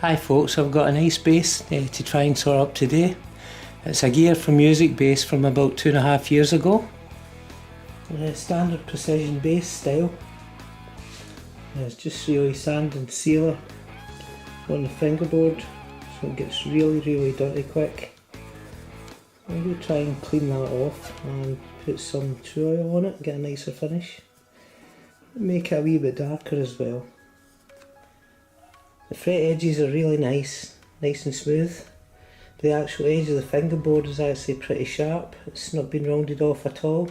Hi folks, I've got a nice bass to try and sort up today. It's a gear from Music Bass from about 2.5 years ago. Standard precision bass style. It's just really sand and sealer on the fingerboard, so it gets really dirty quick. I'm going to try and clean that off and put some Tru-Oil on it, get a nicer finish. Make it a wee bit darker as well. The fret edges are really nice and smooth. The actual edge of the fingerboard is actually pretty sharp. It's not been rounded off at all.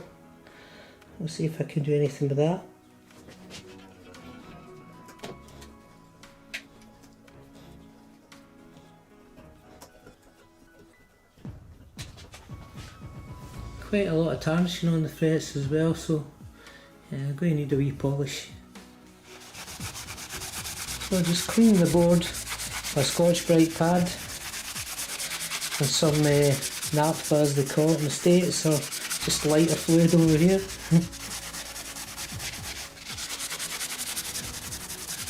I'll see if I can do anything with that. Quite a lot of tarnishing on the frets as well, so I'm going to need a wee polish. So just clean the board with a Scotch-Brite pad and some naphtha, as they call it in the States, or just lighter fluid over here.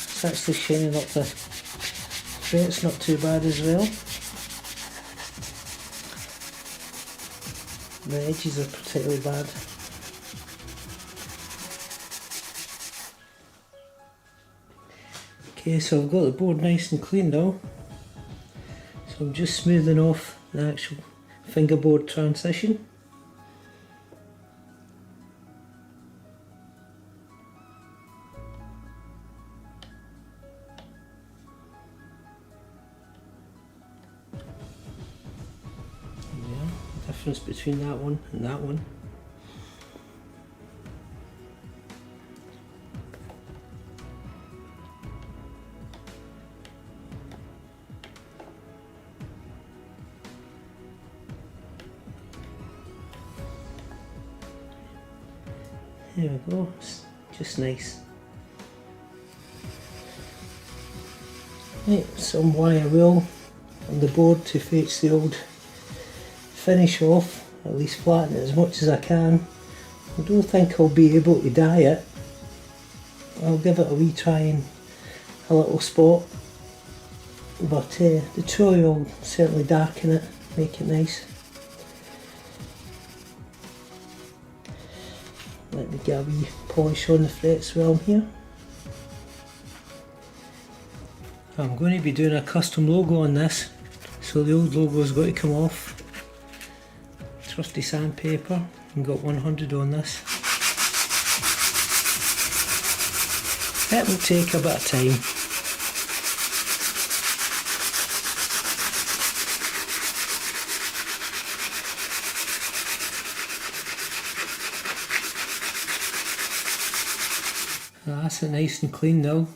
It's actually shining up the frets, not too bad as well. The edges are particularly bad. Okay, so I've got the board nice and clean now. So I'm just smoothing off the actual fingerboard transition. Yeah, difference between that one and that one. There we go, it's just nice. Right, some wire wool on the board to fetch the old finish off, at least flatten it as much as I can. I don't think I'll be able to dye it. I'll give it a wee try in a little spot, but the Tru-Oil will certainly darken it, make it nice. Let me get a wee polish on the frets while I'm here. I'm going to be doing a custom logo on this, so the old logo is going to come off. Trusty sandpaper, I've got 100 on this. It will take a bit of time. That's it nice and clean now.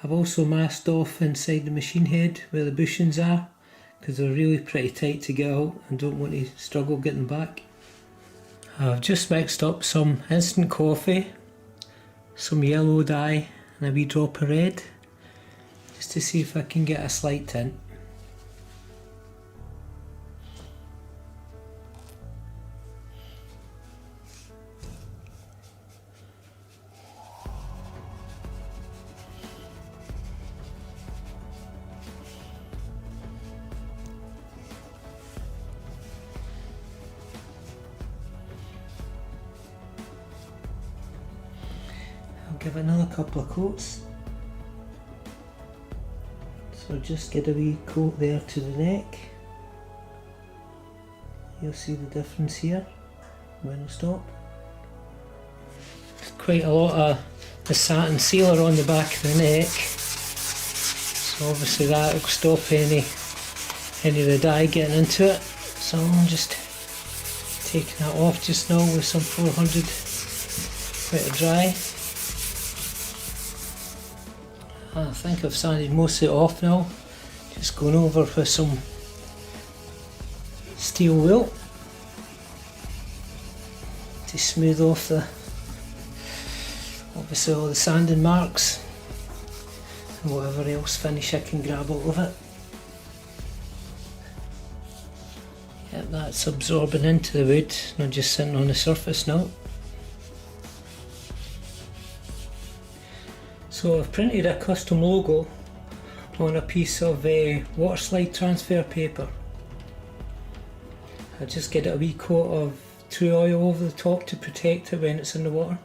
I've also masked off inside the machine head where the bushings are, because they're really pretty tight to get out and don't want to struggle getting back. I've just mixed up some instant coffee, some yellow dye and a wee drop of red, just to see if I can get a slight tint. Give it another couple of coats. So just get a wee coat there to the neck. You'll see the difference here when I stop. There's quite a lot of the satin sealer on the back of the neck, so obviously that will stop any of the dye getting into it. So I'm just taking that off just now with some 400 bit of dry. I think I've sanded most of it off now. Just going over with some steel wool to smooth off obviously all the sanding marks and whatever else finish I can grab out of it. Yep, that's absorbing into the wood, not just sitting on the surface now. So I've printed a custom logo on a piece of water slide transfer paper. I just get a wee coat of Tru-Oil over the top to protect it when it's in the water.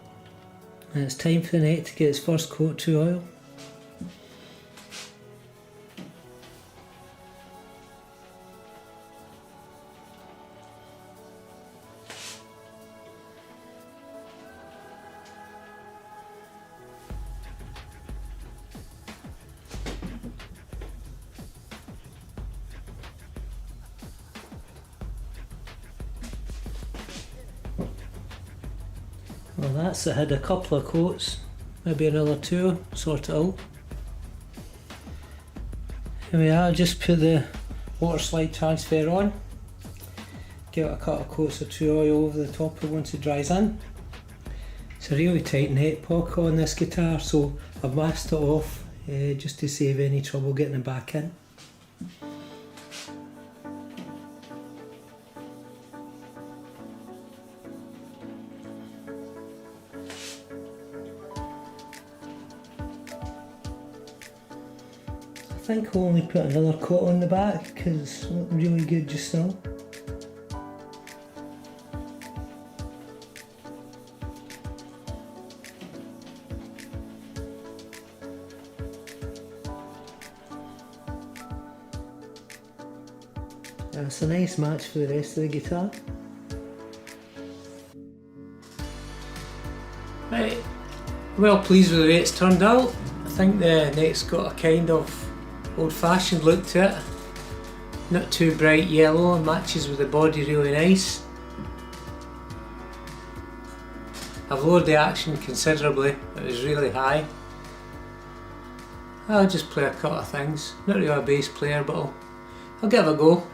And it's time for the net to get its first coat of Tru-Oil. Well, that's it. Had a couple of coats, maybe another two, sort it out. Here we are, just put the water slide transfer on. Give it a couple of coats of Tru-Oil over the top of it once it dries in. It's a really tight net pocket on this guitar, so I've masked it off just to save any trouble getting it back in. I think I'll only put another coat on the back because it's looking really good just now. It's a nice match for the rest of the guitar. Right, well pleased with the way it's turned out. I think the neck's got a kind of old-fashioned look to it. Not too bright yellow, and matches with the body really nice. I've lowered the action considerably, it was really high. I'll just play a couple of things. Not really a bass player, but I'll give it a go.